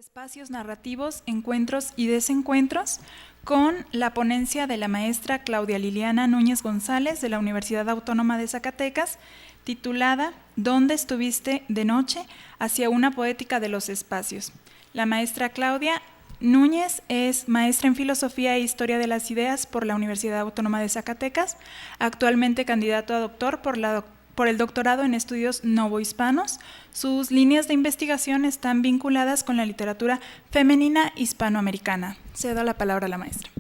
Espacios narrativos, encuentros y desencuentros con la ponencia de la maestra Claudia Liliana Núñez González de la Universidad Autónoma de Zacatecas, titulada ¿Dónde estuviste de noche? Hacia una poética de los espacios. La maestra Claudia Núñez es maestra en Filosofía e Historia de las Ideas por la Universidad Autónoma de Zacatecas, actualmente candidato a doctor por el doctorado en estudios novohispanos. Sus líneas de investigación están vinculadas con la literatura femenina hispanoamericana. Cedo la palabra a la maestra.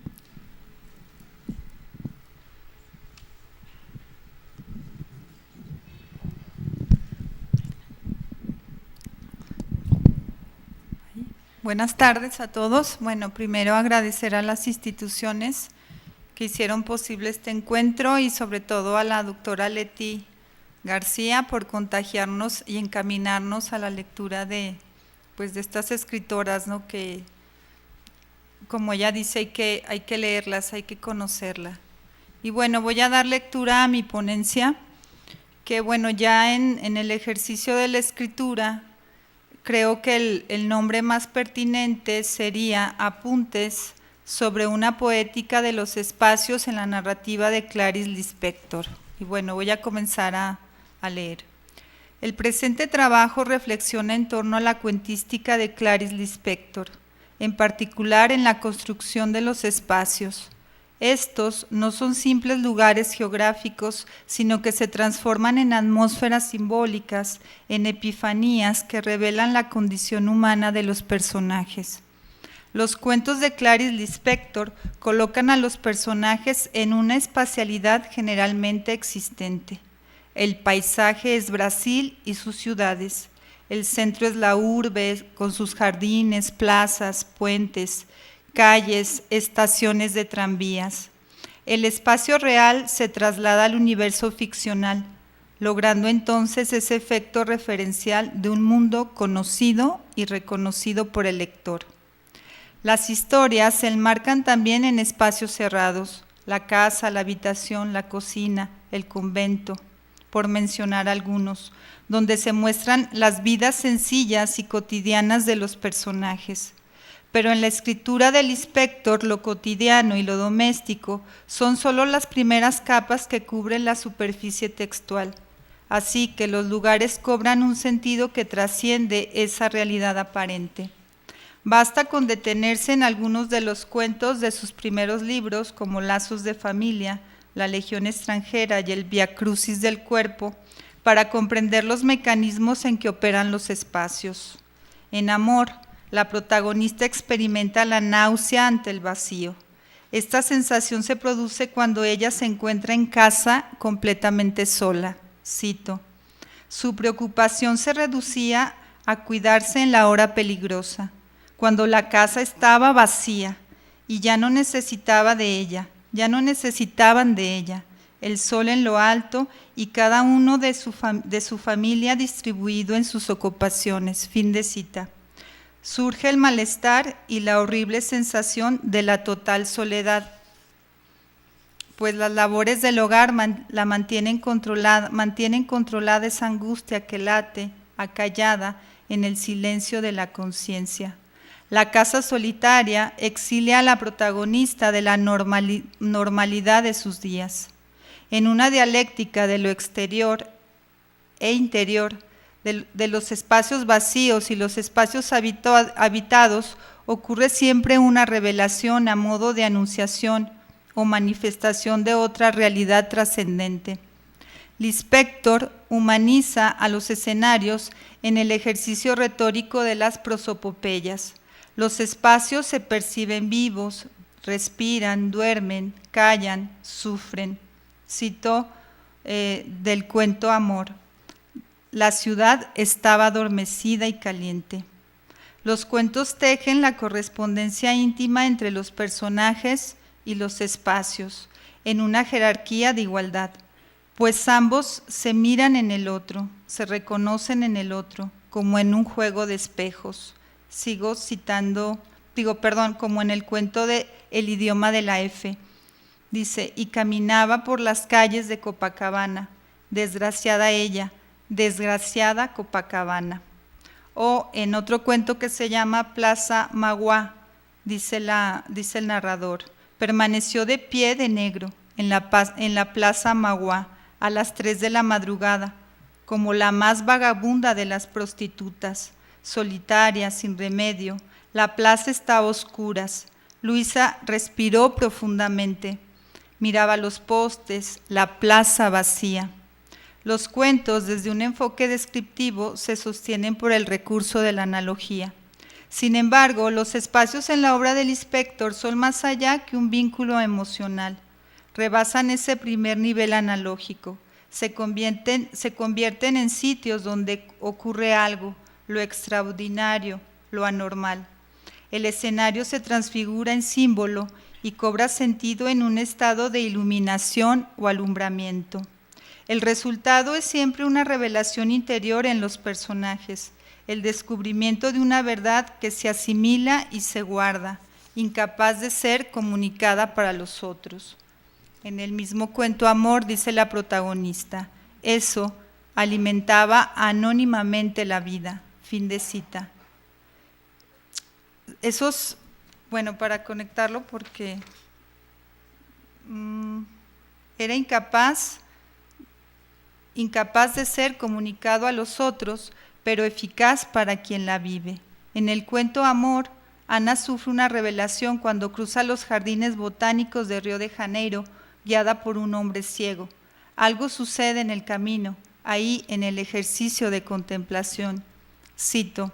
Buenas tardes a todos. Bueno, primero agradecer a las instituciones que hicieron posible este encuentro y sobre todo a la doctora Leti García por contagiarnos y encaminarnos a la lectura de estas escritoras, ¿no? Que, como ella dice, hay que leerlas, hay que conocerlas. Y bueno, voy a dar lectura a mi ponencia, que bueno, ya en el ejercicio de la escritura, creo que el nombre más pertinente sería Apuntes sobre una poética de los espacios en la narrativa de Clarice Lispector. Y bueno, voy a comenzar a leer. El presente trabajo reflexiona en torno a la cuentística de Clarice Lispector, en particular en la construcción de los espacios. Estos no son simples lugares geográficos, sino que se transforman en atmósferas simbólicas, en epifanías que revelan la condición humana de los personajes. Los cuentos de Clarice Lispector colocan a los personajes en una espacialidad generalmente existente. El paisaje es Brasil y sus ciudades. El centro es la urbe, con sus jardines, plazas, puentes, calles, estaciones de tranvías. El espacio real se traslada al universo ficcional, logrando entonces ese efecto referencial de un mundo conocido y reconocido por el lector. Las historias se enmarcan también en espacios cerrados, la casa, la habitación, la cocina, el convento, por mencionar algunos, donde se muestran las vidas sencillas y cotidianas de los personajes. Pero en la escritura del Lispector, lo cotidiano y lo doméstico son solo las primeras capas que cubren la superficie textual. Así que los lugares cobran un sentido que trasciende esa realidad aparente. Basta con detenerse en algunos de los cuentos de sus primeros libros, como Lazos de Familia, La Legión Extranjera y el Vía Crucis del Cuerpo, para comprender los mecanismos en que operan los espacios. En Amor, la protagonista experimenta la náusea ante el vacío. Esta sensación se produce cuando ella se encuentra en casa completamente sola. Cito: su preocupación se reducía a cuidarse en la hora peligrosa, cuando la casa estaba vacía y ya no necesitaban de ella, el sol en lo alto y cada uno de su familia distribuido en sus ocupaciones. Fin de cita. Surge el malestar y la horrible sensación de la total soledad, pues las labores del hogar mantienen controlada esa angustia que late, acallada, en el silencio de la conciencia. La casa solitaria exilia a la protagonista de la normalidad de sus días. En una dialéctica de lo exterior e interior, de los espacios vacíos y los espacios habitados, ocurre siempre una revelación a modo de anunciación o manifestación de otra realidad trascendente. Lispector humaniza a los escenarios en el ejercicio retórico de las prosopopeyas. Los espacios se perciben vivos, respiran, duermen, callan, sufren. Cito del cuento Amor. La ciudad estaba adormecida y caliente. Los cuentos tejen la correspondencia íntima entre los personajes y los espacios, en una jerarquía de igualdad, pues ambos se miran en el otro, se reconocen en el otro, como en un juego de espejos. Como en el cuento de El idioma de la F. Dice: y caminaba por las calles de Copacabana, desgraciada ella, desgraciada Copacabana. O en otro cuento que se llama Plaza Magua, dice el narrador, permaneció de pie de negro en la Plaza Magua a las 3 de la madrugada, como la más vagabunda de las prostitutas, solitaria, sin remedio. La plaza estaba a oscuras. Luisa respiró profundamente. Miraba los postes, la plaza vacía. Los cuentos, desde un enfoque descriptivo, se sostienen por el recurso de la analogía. Sin embargo, los espacios en la obra del inspector son más allá que un vínculo emocional. Rebasan ese primer nivel analógico. Se convierten en sitios donde ocurre algo, lo extraordinario, lo anormal. El escenario se transfigura en símbolo y cobra sentido en un estado de iluminación o alumbramiento. El resultado es siempre una revelación interior en los personajes, el descubrimiento de una verdad que se asimila y se guarda, incapaz de ser comunicada para los otros. En el mismo cuento Amor dice la protagonista, eso alimentaba anónimamente la vida. Fin de cita. Esos, bueno, para conectarlo porque era incapaz de ser comunicado a los otros, pero eficaz para quien la vive. En el cuento Amor, Ana sufre una revelación cuando cruza los jardines botánicos de Río de Janeiro, guiada por un hombre ciego. Algo sucede en el camino, ahí en el ejercicio de contemplación. Cito,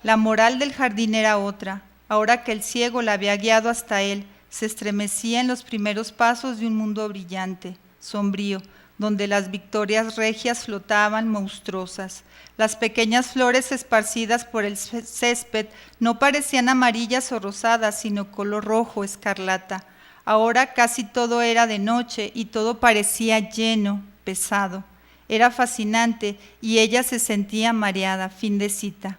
la moral del jardín era otra. Ahora que el ciego la había guiado hasta él, se estremecía en los primeros pasos de un mundo brillante, sombrío, donde las victorias regias flotaban monstruosas. Las pequeñas flores esparcidas por el césped no parecían amarillas o rosadas, sino color rojo, escarlata. Ahora casi todo era de noche y todo parecía lleno, pesado. Era fascinante y ella se sentía mareada. Fin de cita.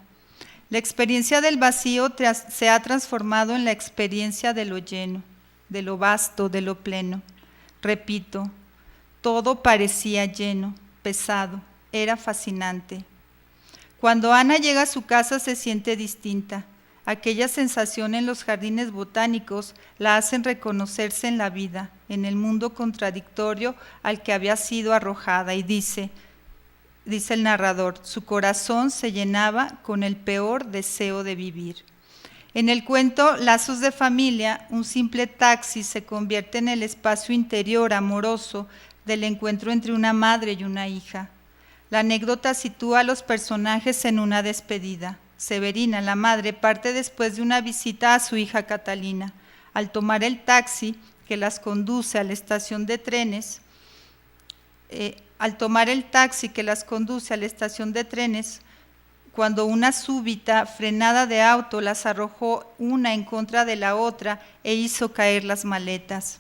La experiencia del vacío se ha transformado en la experiencia de lo lleno, de lo vasto, de lo pleno. Repito, todo parecía lleno, pesado, era fascinante. Cuando Ana llega a su casa se siente distinta. Aquella sensación en los jardines botánicos la hacen reconocerse en la vida, en el mundo contradictorio al que había sido arrojada, y dice el narrador, su corazón se llenaba con el peor deseo de vivir. En el cuento Lazos de familia, un simple taxi se convierte en el espacio interior amoroso del encuentro entre una madre y una hija. La anécdota sitúa a los personajes en una despedida. Severina, la madre, parte después de una visita a su hija Catalina. Al tomar el taxi que las conduce a la estación de trenes, cuando una súbita frenada de auto las arrojó una en contra de la otra e hizo caer las maletas.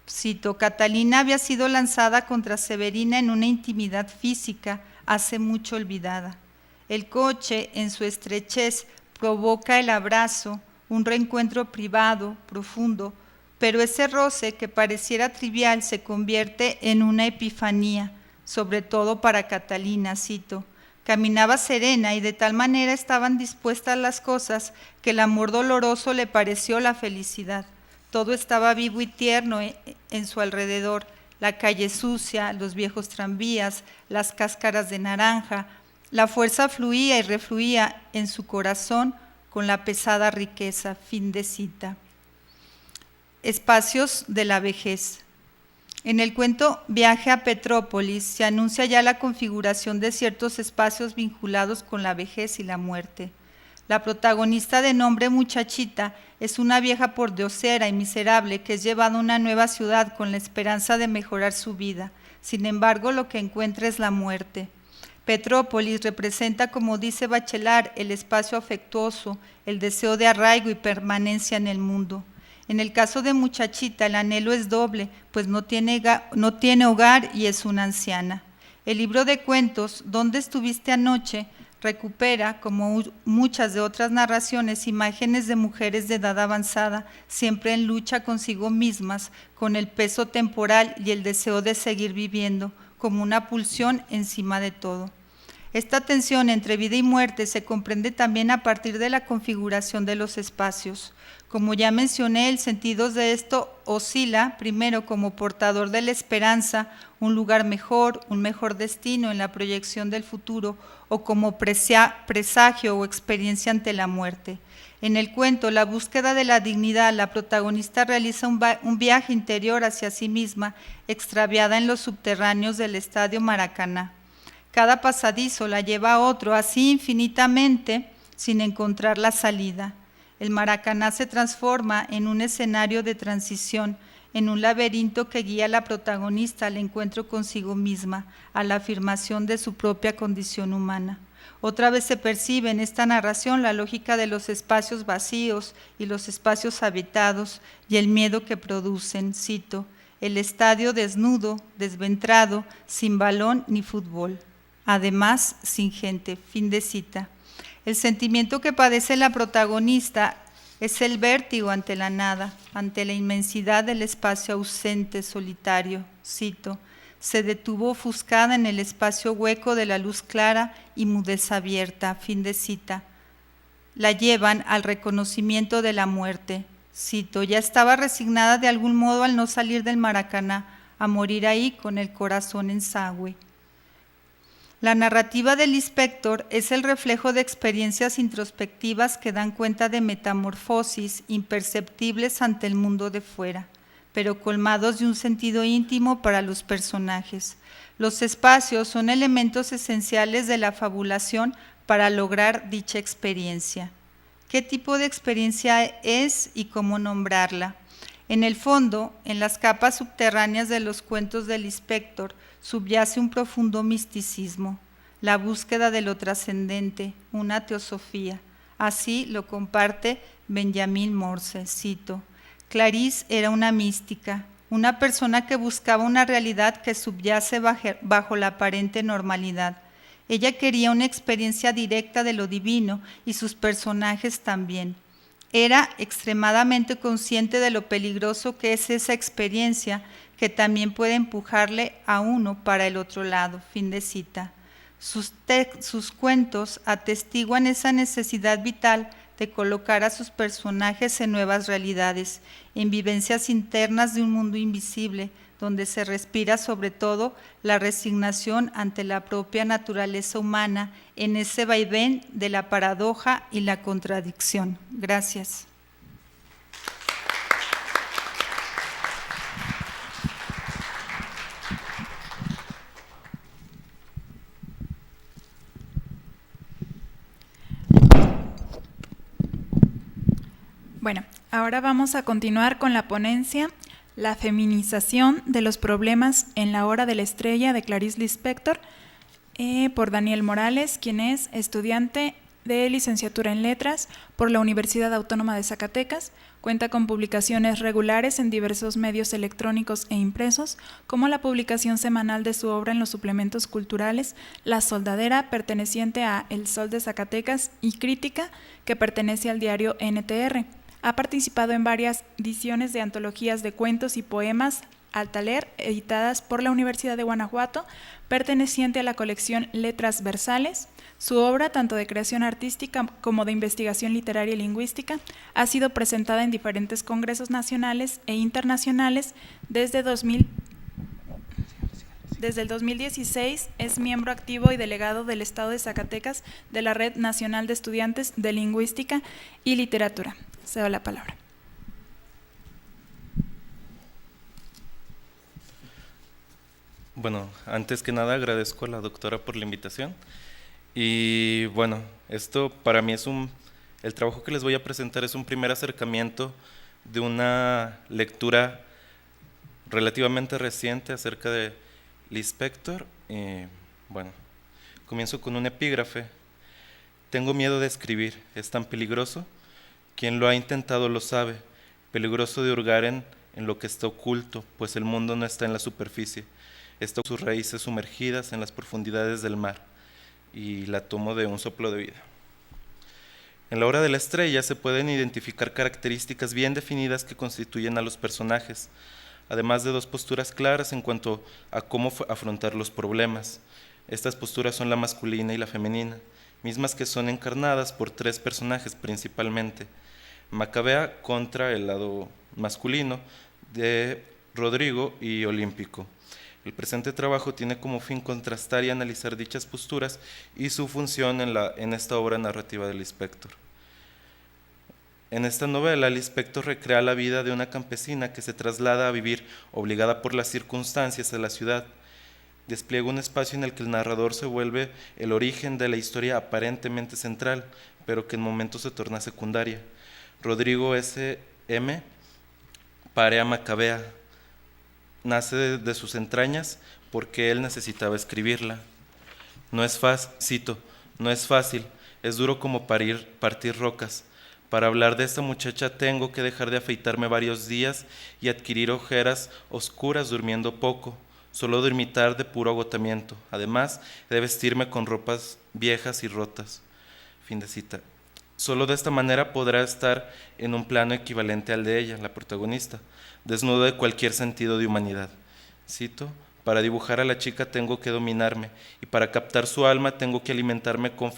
Cito, Catalina había sido lanzada contra Severina en una intimidad física hace mucho olvidada. El coche, en su estrechez, provoca el abrazo, un reencuentro privado, profundo, pero ese roce que pareciera trivial se convierte en una epifanía, sobre todo para Catalina, cito. Caminaba serena y de tal manera estaban dispuestas las cosas que el amor doloroso le pareció la felicidad. Todo estaba vivo y tierno en su alrededor, la calle sucia, los viejos tranvías, las cáscaras de naranja. La fuerza fluía y refluía en su corazón con la pesada riqueza. Fin de cita. Espacios de la vejez. En el cuento Viaje a Petrópolis se anuncia ya la configuración de ciertos espacios vinculados con la vejez y la muerte. La protagonista de nombre Muchachita es una vieja pordiosera y miserable que es llevada a una nueva ciudad con la esperanza de mejorar su vida. Sin embargo, lo que encuentra es la muerte. Petrópolis representa, como dice Bachelard, el espacio afectuoso, el deseo de arraigo y permanencia en el mundo. En el caso de Muchachita, el anhelo es doble, pues no tiene hogar y es una anciana. El libro de cuentos, ¿Dónde estuviste anoche?, recupera, como muchas de otras narraciones, imágenes de mujeres de edad avanzada, siempre en lucha consigo mismas, con el peso temporal y el deseo de seguir viviendo, como una pulsión encima de todo. Esta tensión entre vida y muerte se comprende también a partir de la configuración de los espacios. Como ya mencioné, el sentido de esto oscila primero como portador de la esperanza, un lugar mejor, un mejor destino en la proyección del futuro, o como presagio o experiencia ante la muerte. En el cuento La búsqueda de la dignidad, la protagonista realiza un viaje interior hacia sí misma, extraviada en los subterráneos del Estadio Maracaná. Cada pasadizo la lleva a otro, así infinitamente, sin encontrar la salida. El Maracaná se transforma en un escenario de transición, en un laberinto que guía a la protagonista al encuentro consigo misma, a la afirmación de su propia condición humana. Otra vez se percibe en esta narración la lógica de los espacios vacíos y los espacios habitados y el miedo que producen, cito, el estadio desnudo, desventrado, sin balón ni fútbol. Además, sin gente, fin de cita. El sentimiento que padece la protagonista es el vértigo ante la nada, ante la inmensidad del espacio ausente, solitario, cito, se detuvo ofuscada en el espacio hueco de la luz clara y mudez abierta, fin de cita. La llevan al reconocimiento de la muerte, cito, ya estaba resignada de algún modo al no salir del Maracaná, a morir ahí con el corazón en sagüe. La narrativa del inspector es el reflejo de experiencias introspectivas que dan cuenta de metamorfosis imperceptibles ante el mundo de fuera, pero colmados de un sentido íntimo para los personajes. Los espacios son elementos esenciales de la fabulación para lograr dicha experiencia. ¿Qué tipo de experiencia es y cómo nombrarla? En el fondo, en las capas subterráneas de los cuentos del inspector, subyace un profundo misticismo, la búsqueda de lo trascendente, una teosofía. Así lo comparte Benjamin Morse, cito, Clarice era una mística, una persona que buscaba una realidad que subyace bajo la aparente normalidad. Ella quería una experiencia directa de lo divino y sus personajes también. Era extremadamente consciente de lo peligroso que es esa experiencia que también puede empujarle a uno para el otro lado, fin de cita. Sus cuentos atestiguan esa necesidad vital de colocar a sus personajes en nuevas realidades, en vivencias internas de un mundo invisible, donde se respira sobre todo la resignación ante la propia naturaleza humana, en ese vaivén de la paradoja y la contradicción. Gracias. Bueno, ahora vamos a continuar con la ponencia La feminización de los problemas en la hora de la estrella de Clarice Lispector, por Daniel Morales, quien es estudiante de licenciatura en Letras por la Universidad Autónoma de Zacatecas. Cuenta con publicaciones regulares en diversos medios electrónicos e impresos, como la publicación semanal de su obra en los suplementos culturales La Soldadera, perteneciente a El Sol de Zacatecas, y Crítica, que pertenece al diario NTR. Ha participado en varias ediciones de antologías de cuentos y poemas Altaler, editadas por la Universidad de Guanajuato, perteneciente a la colección Letras Versales. Su obra, tanto de creación artística como de investigación literaria y lingüística, ha sido presentada en diferentes congresos nacionales e internacionales. Desde el 2016 es miembro activo y delegado del Estado de Zacatecas de la Red Nacional de Estudiantes de Lingüística y Literatura. Cedo la palabra. Bueno, antes que nada agradezco a la doctora por la invitación. Y bueno, esto para mí es el trabajo que les voy a presentar es un primer acercamiento de una lectura relativamente reciente acerca de Lispector. Bueno, comienzo con un epígrafe. Tengo miedo de escribir, es tan peligroso. Quien lo ha intentado lo sabe, peligroso de hurgar en lo que está oculto, pues el mundo no está en la superficie, está sus raíces sumergidas en las profundidades del mar. Y la tomo de Un soplo de vida. En la hora de la estrella se pueden identificar características bien definidas que constituyen a los personajes, además de dos posturas claras en cuanto a cómo afrontar los problemas. Estas posturas son la masculina y la femenina, mismas que son encarnadas por 3 personajes principalmente: Macabea contra el lado masculino de Rodrigo y Olímpico. El presente trabajo tiene como fin contrastar y analizar dichas posturas y su función en esta obra narrativa de Lispector. En esta novela, Lispector recrea la vida de una campesina que se traslada a vivir, obligada por las circunstancias, a la ciudad. Despliega un espacio en el que el narrador se vuelve el origen de la historia aparentemente central, pero que en momentos se torna secundaria. Rodrigo S.M. parea a Macabea. Nace de sus entrañas porque él necesitaba escribirla. No es fácil, cito, no es fácil, es duro como partir rocas. Para hablar de esta muchacha tengo que dejar de afeitarme varios días y adquirir ojeras oscuras durmiendo poco, solo dormitar de puro agotamiento. Además, de vestirme con ropas viejas y rotas. Fin de cita. Solo de esta manera podrá estar en un plano equivalente al de ella, la protagonista, desnudo de cualquier sentido de humanidad. Cito: para dibujar a la chica tengo que dominarme, y para captar su alma tengo que alimentarme con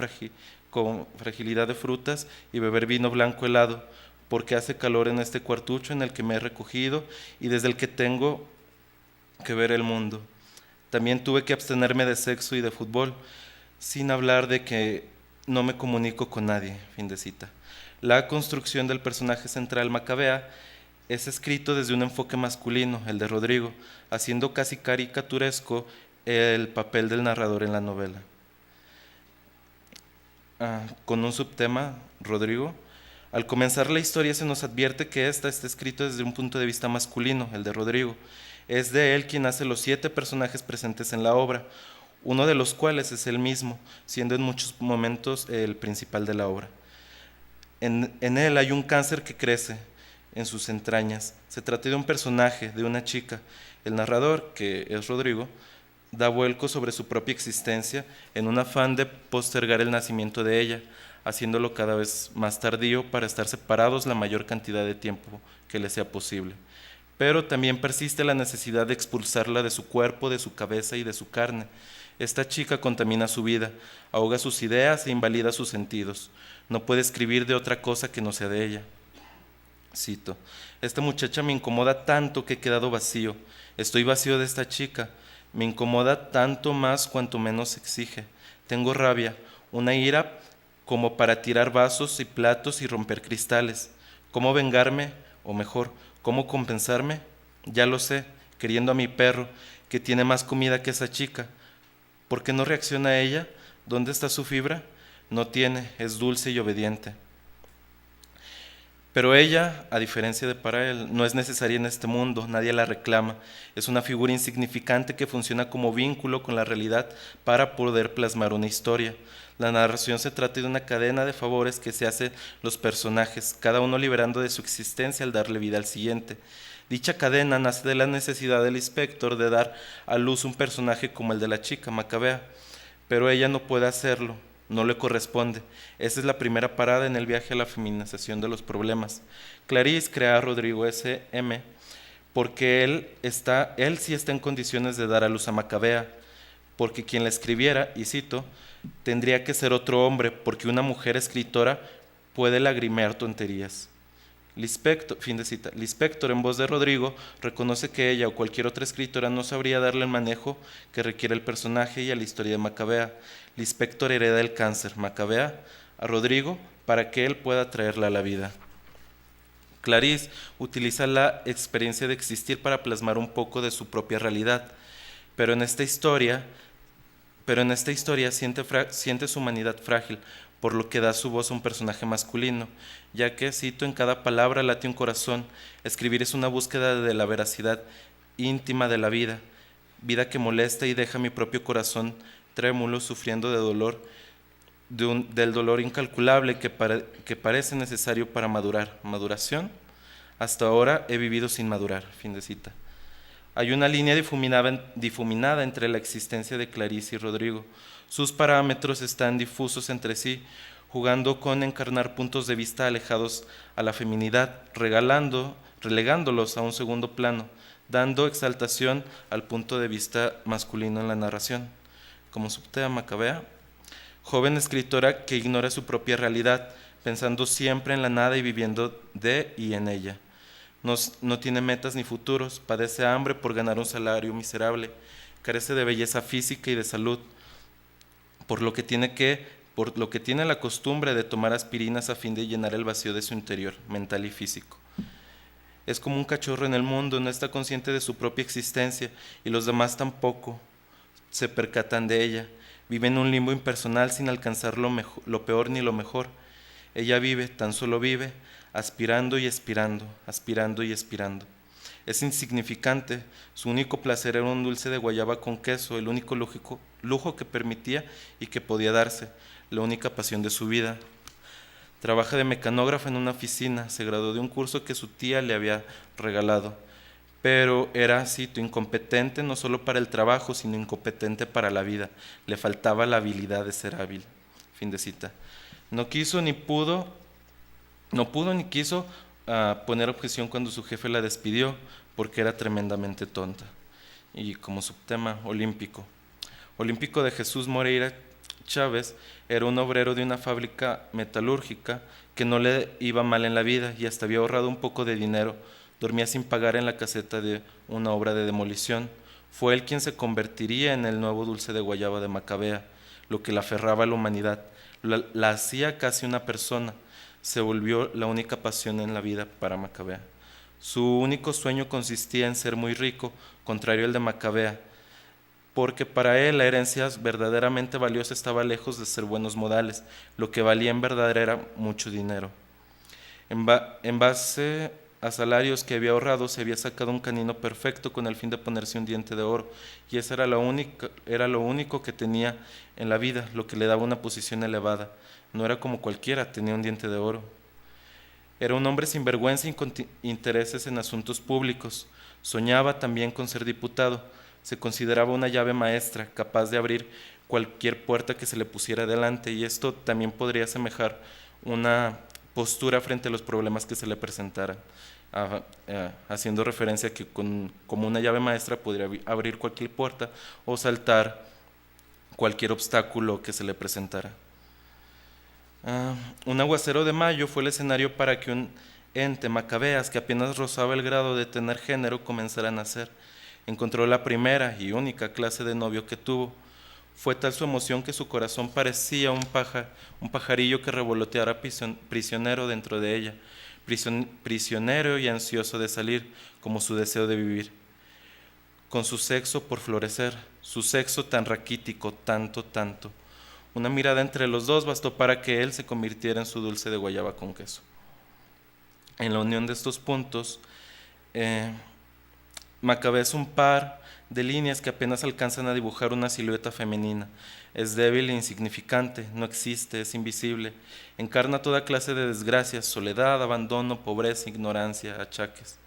fragilidad de frutas y beber vino blanco helado, porque hace calor en este cuartucho en el que me he recogido y desde el que tengo que ver el mundo. También tuve que abstenerme de sexo y de fútbol, sin hablar de que no me comunico con nadie. Fin de cita. La construcción del personaje central, Macabea, es escrito desde un enfoque masculino, el de Rodrigo, haciendo casi caricaturesco el papel del narrador en la novela. Con un subtema, Rodrigo. Al comenzar la historia se nos advierte que esta está escrito desde un punto de vista masculino, el de Rodrigo. Es de él quien hace los 7 personajes presentes en la obra, uno de los cuales es él mismo, siendo en muchos momentos el principal de la obra. En él hay un cáncer que crece en sus entrañas. Se trata de un personaje, de una chica. El narrador, que es Rodrigo, da vuelco sobre su propia existencia en un afán de postergar el nacimiento de ella, haciéndolo cada vez más tardío para estar separados la mayor cantidad de tiempo que le sea posible. Pero también persiste la necesidad de expulsarla de su cuerpo, de su cabeza y de su carne. Esta chica contamina su vida, ahoga sus ideas e invalida sus sentidos. No puede escribir de otra cosa que no sea de ella. Cito: esta muchacha me incomoda tanto que he quedado vacío. Estoy vacío de esta chica. Me incomoda tanto más cuanto menos exige. Tengo rabia, una ira como para tirar vasos y platos y romper cristales. ¿Cómo vengarme? O mejor, ¿cómo compensarme? Ya lo sé, queriendo a mi perro, que tiene más comida que esa chica. ¿Por qué no reacciona ella? ¿Dónde está su fibra? No tiene, es dulce y obediente. Pero ella, a diferencia de para él, no es necesaria en este mundo, nadie la reclama. Es una figura insignificante que funciona como vínculo con la realidad para poder plasmar una historia. La narración se trata de una cadena de favores que se hacen los personajes, cada uno liberando de su existencia al darle vida al siguiente. Dicha cadena nace de la necesidad del Lispector de dar a luz un personaje como el de la chica, Macabea, pero ella no puede hacerlo. No le corresponde. Esa es la primera parada en el viaje a la feminización de los problemas. Clarisse crea a Rodrigo S.M. porque él sí está en condiciones de dar a luz a Macabea, porque quien la escribiera, y cito, tendría que ser otro hombre, porque una mujer escritora puede lagrimear tonterías. Lispector, fin de cita. Lispector, en voz de Rodrigo, reconoce que ella o cualquier otra escritora no sabría darle el manejo que requiere el personaje y a la historia de Macabea. Lispector hereda el cáncer, Macabea, a Rodrigo para que él pueda traerla a la vida. Clarisse utiliza la experiencia de existir para plasmar un poco de su propia realidad, pero en esta historia siente su humanidad frágil, por lo que da su voz a un personaje masculino, ya que, cito, en cada palabra late un corazón. Escribir es una búsqueda de la veracidad íntima de la vida, vida que molesta y deja mi propio corazón trémulo, sufriendo de dolor, del dolor incalculable que parece necesario para madurar. ¿Maduración? Hasta ahora he vivido sin madurar. Fin de cita. Hay una línea difuminada entre la existencia de Clarisse y Rodrigo. Sus parámetros están difusos entre sí, jugando con encarnar puntos de vista alejados a la feminidad, relegándolos a un segundo plano, dando exaltación al punto de vista masculino en la narración. como subtema Macabea, joven escritora que ignora su propia realidad, pensando siempre en la nada y viviendo de y en ella. No tiene metas ni futuros, padece hambre por ganar un salario miserable, carece de belleza física y de salud, por lo que tiene la costumbre de tomar aspirinas a fin de llenar el vacío de su interior, mental y físico. Es como un cachorro en el mundo, no está consciente de su propia existencia y los demás tampoco se percatan de ella. Vive en un limbo impersonal sin alcanzar lo peor ni lo mejor. Ella vive, tan solo vive, aspirando y expirando, aspirando y expirando. Es insignificante, su único placer era un dulce de guayaba con queso, el único lujo que permitía y que podía darse, la única pasión de su vida. Trabaja de mecanógrafa en una oficina, se graduó de un curso que su tía le había regalado, pero era, cito, incompetente no solo para el trabajo, sino incompetente para la vida. Le faltaba la habilidad de ser hábil. Fin de cita. No pudo ni quiso poner objeción cuando su jefe la despidió, porque era tremendamente tonta. Y como subtema, olímpico. Olímpico de Jesús Moreira Chávez era un obrero de una fábrica metalúrgica que no le iba mal en la vida y hasta había ahorrado un poco de dinero. Dormía sin pagar en la caseta de una obra de demolición. Fue él quien se convertiría en el nuevo dulce de guayaba de Macabea, lo que la aferraba a la humanidad. La hacía casi una persona. Se volvió la única pasión en la vida para Macabea. Su único sueño consistía en ser muy rico, contrario al de Macabea, porque para él la herencia verdaderamente valiosa estaba lejos de ser buenos modales. Lo que valía en verdad era mucho dinero. En base a salarios que había ahorrado, se había sacado un canino perfecto con el fin de ponerse un diente de oro, y eso era lo único que tenía en la vida, lo que le daba una posición elevada. No era como cualquiera, tenía un diente de oro. Era un hombre sin vergüenza y con intereses en asuntos públicos. Soñaba también con ser diputado. Se consideraba una llave maestra, capaz de abrir cualquier puerta que se le pusiera delante, y esto también podría asemejar una postura frente a los problemas que se le presentaran, haciendo referencia a que como una llave maestra podría abrir cualquier puerta o saltar cualquier obstáculo que se le presentara. Un aguacero de mayo fue el escenario para que un ente, Macabeas, que apenas rozaba el grado de tener género, comenzara a nacer. Encontró la primera y única clase de novio que tuvo. Fue tal su emoción que su corazón parecía un pajarillo que revoloteara prisionero dentro de ella, prisionero y ansioso de salir, como su deseo de vivir, con su sexo por florecer, su sexo tan raquítico, tanto. Una mirada entre los dos bastó para que él se convirtiera en su dulce de guayaba con queso. En la unión de estos puntos, Macabea es un par de líneas que apenas alcanzan a dibujar una silueta femenina. Es débil e insignificante, no existe, es invisible. Encarna toda clase de desgracias: soledad, abandono, pobreza, ignorancia, achaques.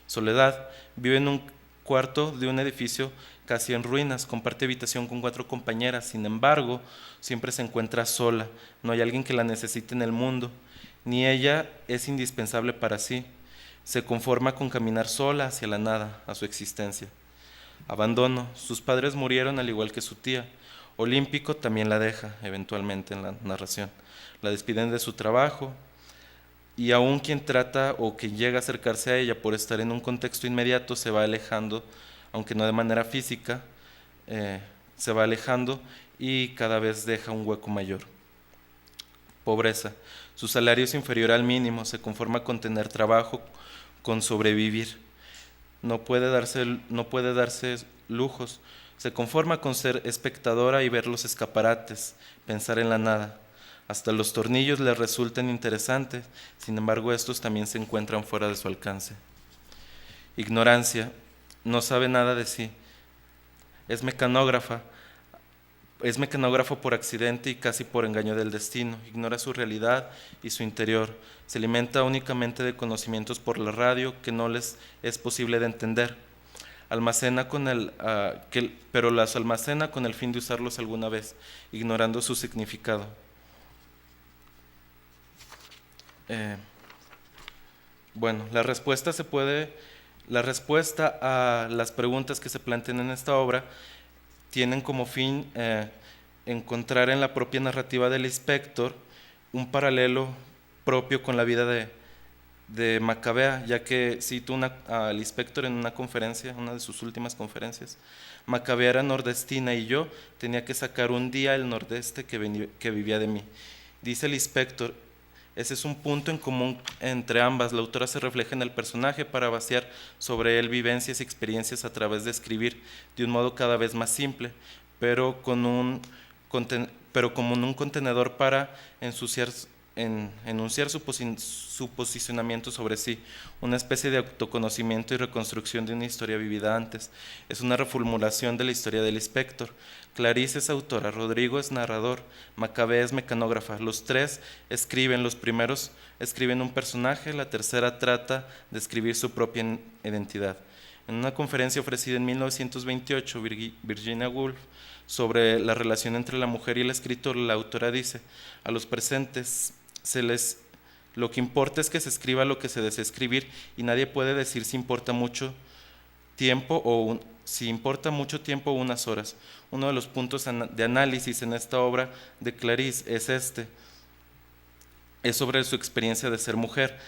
Soledad vive en un cuarto de un edificio casi en ruinas, comparte habitación con 4 compañeras, sin embargo, siempre se encuentra sola, no hay alguien que la necesite en el mundo, ni ella es indispensable para sí. Se conforma con caminar sola hacia la nada, a su existencia. Abandono. Sus padres murieron al igual que su tía. Olímpico también la deja, eventualmente en la narración. La despiden de su trabajo y aún quien trata o quien llega a acercarse a ella por estar en un contexto inmediato se va alejando, aunque no de manera física, se va alejando y cada vez deja un hueco mayor. Pobreza. Su salario es inferior al mínimo, se conforma con tener trabajo, con sobrevivir. No puede darse lujos. Se conforma con ser espectadora y ver los escaparates, pensar en la nada. Hasta los tornillos le resultan interesantes, sin embargo estos también se encuentran fuera de su alcance. Ignorancia. No sabe nada de sí. Es mecanógrafo por accidente y casi por engaño del destino. Ignora su realidad y su interior. Se alimenta únicamente de conocimientos por la radio que no les es posible de entender. Pero las almacena con el fin de usarlos alguna vez, ignorando su significado. La respuesta a las preguntas que se plantean en esta obra tienen como fin encontrar en la propia narrativa del Lispector un paralelo propio con la vida de Macabea, ya que cito al Lispector en una conferencia, una de sus últimas conferencias. Macabea era nordestina y yo tenía que sacar un día el nordeste que vivía de mí. Dice el Lispector, ese es un punto en común entre ambas. La autora se refleja en el personaje para vaciar sobre él vivencias y experiencias a través de escribir de un modo cada vez más simple, pero como en un contenedor para enunciar su posicionamiento sobre sí, una especie de autoconocimiento y reconstrucción de una historia vivida antes. Es una reformulación de la historia del Lispector. Clarice es autora, Rodrigo es narrador, Macabea es mecanógrafa. Los tres escriben, los primeros escriben un personaje, la tercera trata de escribir su propia identidad. En una conferencia ofrecida en 1928, Virginia Woolf, sobre la relación entre la mujer y el escritor, la autora dice: a los presentes lo que importa es que se escriba lo que se desea escribir, y nadie puede decir si importa mucho tiempo o unas horas. Uno de los puntos de análisis en esta obra de Clarice es sobre su experiencia de ser mujer,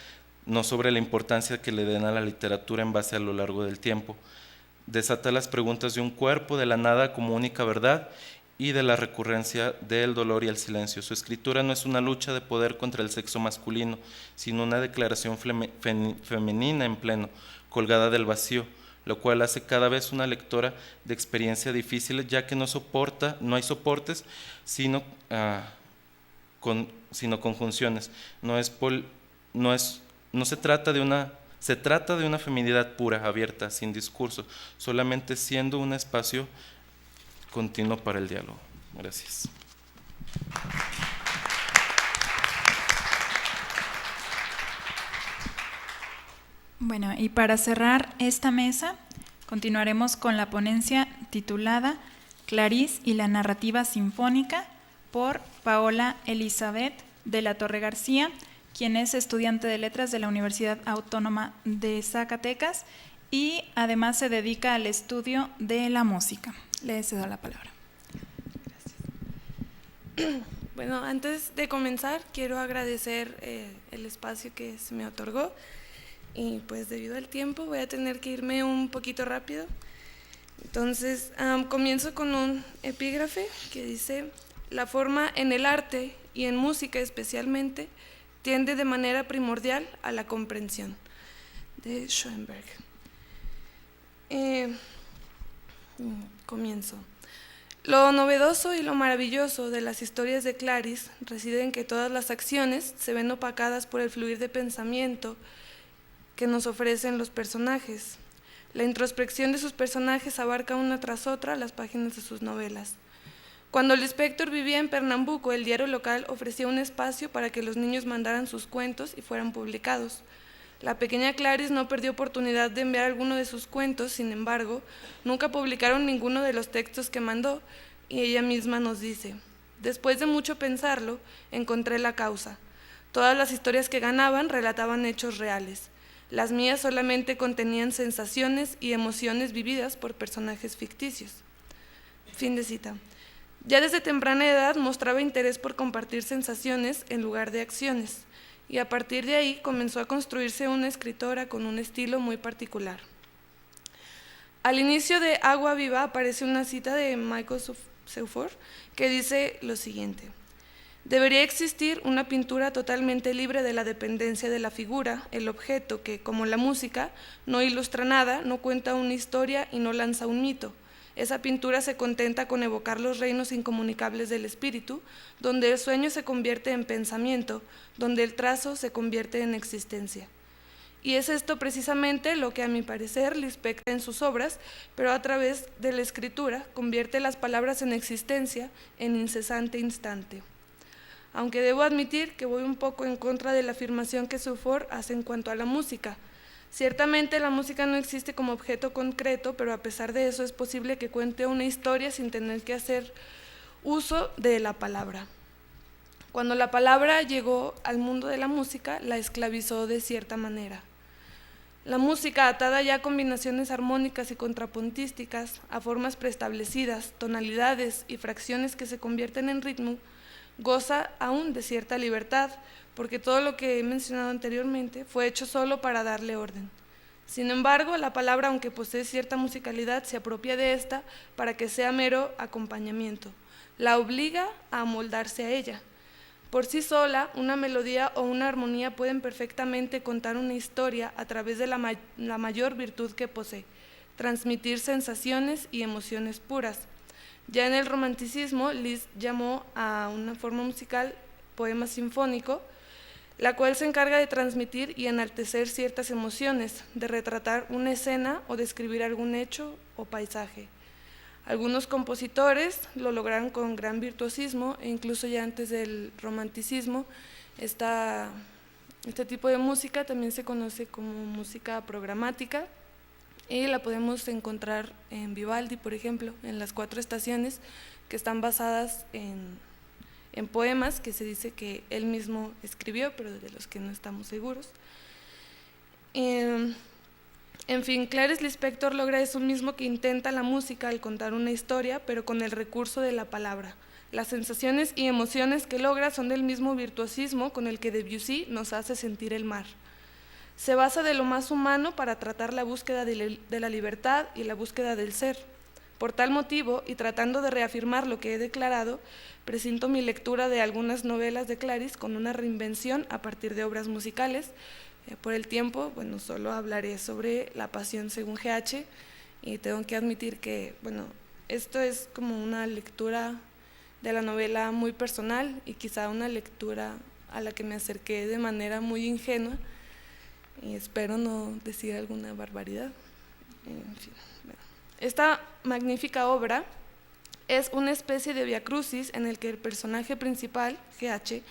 no sobre la importancia que le den a la literatura en base a lo largo del tiempo. Desata las preguntas de un cuerpo, de la nada como única verdad y de la recurrencia del dolor y el silencio. Su escritura no es una lucha de poder contra el sexo masculino, sino una declaración femenina en pleno, colgada del vacío, lo cual hace cada vez una lectora de experiencia difícil, ya que no hay soportes, sino conjunciones. Se trata de una feminidad pura, abierta, sin discurso, solamente siendo un espacio continuo para el diálogo. Gracias. Bueno, y para cerrar esta mesa, continuaremos con la ponencia titulada Clarice y la narrativa sinfónica por Paola Elizabeth de la Torre García, quien es estudiante de letras de la Universidad Autónoma de Zacatecas y además se dedica al estudio de la música. Le cedo la palabra. Gracias. Bueno, antes de comenzar, quiero agradecer el espacio que se me otorgó y pues debido al tiempo voy a tener que irme un poquito rápido. Entonces, comienzo con un epígrafe que dice: la forma en el arte y en música especialmente tiende de manera primordial a la comprensión, de Schoenberg. Comienzo. Lo novedoso y lo maravilloso de las historias de Clarice reside en que todas las acciones se ven opacadas por el fluir de pensamiento que nos ofrecen los personajes. La introspección de sus personajes abarca una tras otra las páginas de sus novelas. Cuando el Lispector vivía en Pernambuco, el diario local ofrecía un espacio para que los niños mandaran sus cuentos y fueran publicados. La pequeña Clarice no perdió oportunidad de enviar alguno de sus cuentos, sin embargo, nunca publicaron ninguno de los textos que mandó, y ella misma nos dice: después de mucho pensarlo, encontré la causa. Todas las historias que ganaban relataban hechos reales. Las mías solamente contenían sensaciones y emociones vividas por personajes ficticios. Fin de cita. Ya desde temprana edad mostraba interés por compartir sensaciones en lugar de acciones, y a partir de ahí comenzó a construirse una escritora con un estilo muy particular. Al inicio de Agua Viva aparece una cita de Michael Seufor que dice lo siguiente: debería existir una pintura totalmente libre de la dependencia de la figura, el objeto que, como la música, no ilustra nada, no cuenta una historia y no lanza un mito. Esa pintura se contenta con evocar los reinos incomunicables del espíritu, donde el sueño se convierte en pensamiento, donde el trazo se convierte en existencia. Y es esto precisamente lo que, a mi parecer, Lispector en sus obras, pero a través de la escritura, convierte las palabras en existencia en incesante instante. Aunque debo admitir que voy un poco en contra de la afirmación que Seufor hace en cuanto a la música. Ciertamente la música no existe como objeto concreto, pero a pesar de eso es posible que cuente una historia sin tener que hacer uso de la palabra. Cuando la palabra llegó al mundo de la música, la esclavizó de cierta manera. La música, atada ya a combinaciones armónicas y contrapuntísticas, a formas preestablecidas, tonalidades y fracciones que se convierten en ritmo, goza aún de cierta libertad, porque todo lo que he mencionado anteriormente fue hecho solo para darle orden. Sin embargo, la palabra, aunque posee cierta musicalidad, se apropia de esta para que sea mero acompañamiento. La obliga a amoldarse a ella. Por sí sola, una melodía o una armonía pueden perfectamente contar una historia a través de la mayor virtud que posee, transmitir sensaciones y emociones puras. Ya en el romanticismo, Liszt llamó a una forma musical poema sinfónico, la cual se encarga de transmitir y enaltecer ciertas emociones, de retratar una escena o describir algún hecho o paisaje. Algunos compositores lo lograron con gran virtuosismo e incluso ya antes del romanticismo, este tipo de música también se conoce como música programática y la podemos encontrar en Vivaldi, por ejemplo, en las 4 estaciones, que están basadas en poemas que se dice que él mismo escribió, pero de los que no estamos seguros. En fin, Clarice Lispector logra eso mismo que intenta la música al contar una historia, pero con el recurso de la palabra. Las sensaciones y emociones que logra son del mismo virtuosismo con el que Debussy nos hace sentir el mar. Se basa de lo más humano para tratar la búsqueda de la libertad y la búsqueda del ser. Por tal motivo, y tratando de reafirmar lo que he declarado, presento mi lectura de algunas novelas de Clarice con una reinvención a partir de obras musicales. Por el tiempo, bueno, solo hablaré sobre La Pasión según GH, y tengo que admitir que, bueno, esto es como una lectura de la novela muy personal y quizá una lectura a la que me acerqué de manera muy ingenua, y espero no decir alguna barbaridad. En fin, bueno. Esta magnífica obra es una especie de viacrucis en el que el personaje principal, GH,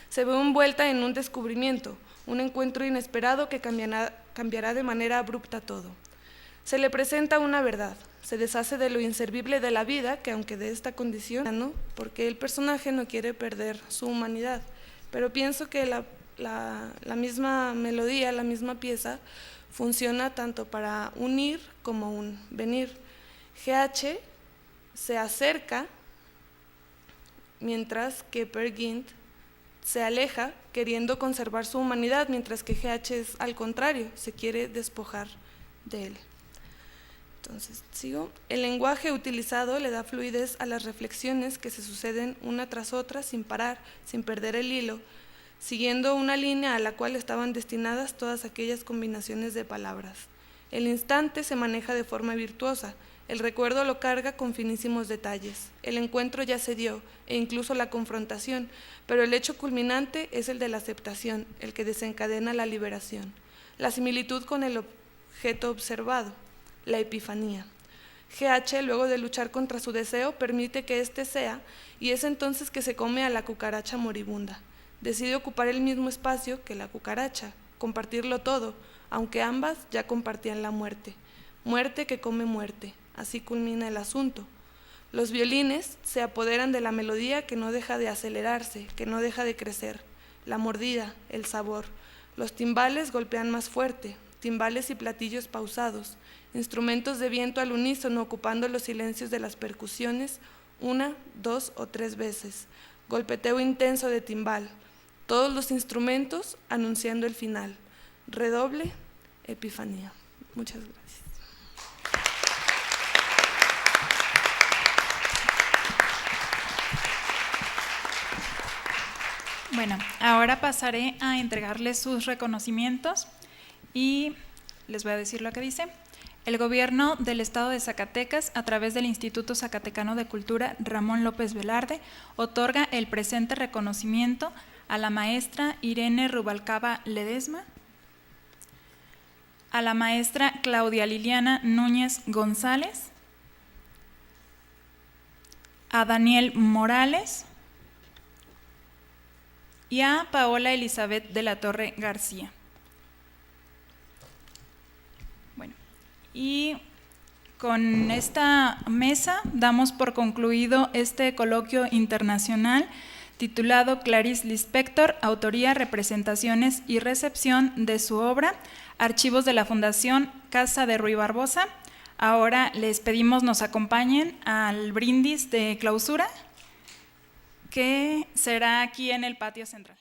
se ve envuelta en un descubrimiento, un encuentro inesperado que cambiará de manera abrupta todo. Se le presenta una verdad, se deshace de lo inservible de la vida, que aunque de esta condición, ¿no? Porque el personaje no quiere perder su humanidad, pero pienso que la misma melodía, la misma pieza, funciona tanto para un ir como un venir. GH se acerca, mientras que Peer Gynt se aleja queriendo conservar su humanidad, mientras que GH es al contrario, se quiere despojar de él. Entonces, sigo. El lenguaje utilizado le da fluidez a las reflexiones que se suceden una tras otra sin parar, sin perder el hilo, siguiendo una línea a la cual estaban destinadas todas aquellas combinaciones de palabras. El instante se maneja de forma virtuosa, el recuerdo lo carga con finísimos detalles. El encuentro ya se dio, e incluso la confrontación, pero el hecho culminante es el de la aceptación, el que desencadena la liberación. La similitud con el objeto observado, la epifanía. GH, luego de luchar contra su deseo, permite que éste sea, y es entonces que se come a la cucaracha moribunda. Decide ocupar el mismo espacio que la cucaracha, compartirlo todo, aunque ambas ya compartían la muerte. Muerte que come muerte. Así culmina el asunto. Los violines se apoderan de la melodía que no deja de acelerarse, que no deja de crecer. La mordida, el sabor. Los timbales golpean más fuerte, timbales y platillos pausados, instrumentos de viento al unísono ocupando los silencios de las percusiones 1, 2 o 3 veces. Golpeteo intenso de timbal. Todos los instrumentos anunciando el final. Redoble, epifanía. Muchas gracias. Bueno, ahora pasaré a entregarles sus reconocimientos y les voy a decir lo que dice. El Gobierno del Estado de Zacatecas, a través del Instituto Zacatecano de Cultura Ramón López Velarde, otorga el presente reconocimiento a la maestra Irene Rubalcaba Ledesma, a la maestra Claudia Liliana Núñez González, a Daniel Morales y a Paola Elizabeth de la Torre García. Bueno, y con esta mesa damos por concluido este coloquio internacional titulado Clarice Lispector, autoría, representaciones y recepción de su obra, archivos de la Fundación Casa de Ruy Barbosa. Ahora les pedimos nos acompañen al brindis de clausura, que será aquí en el patio central.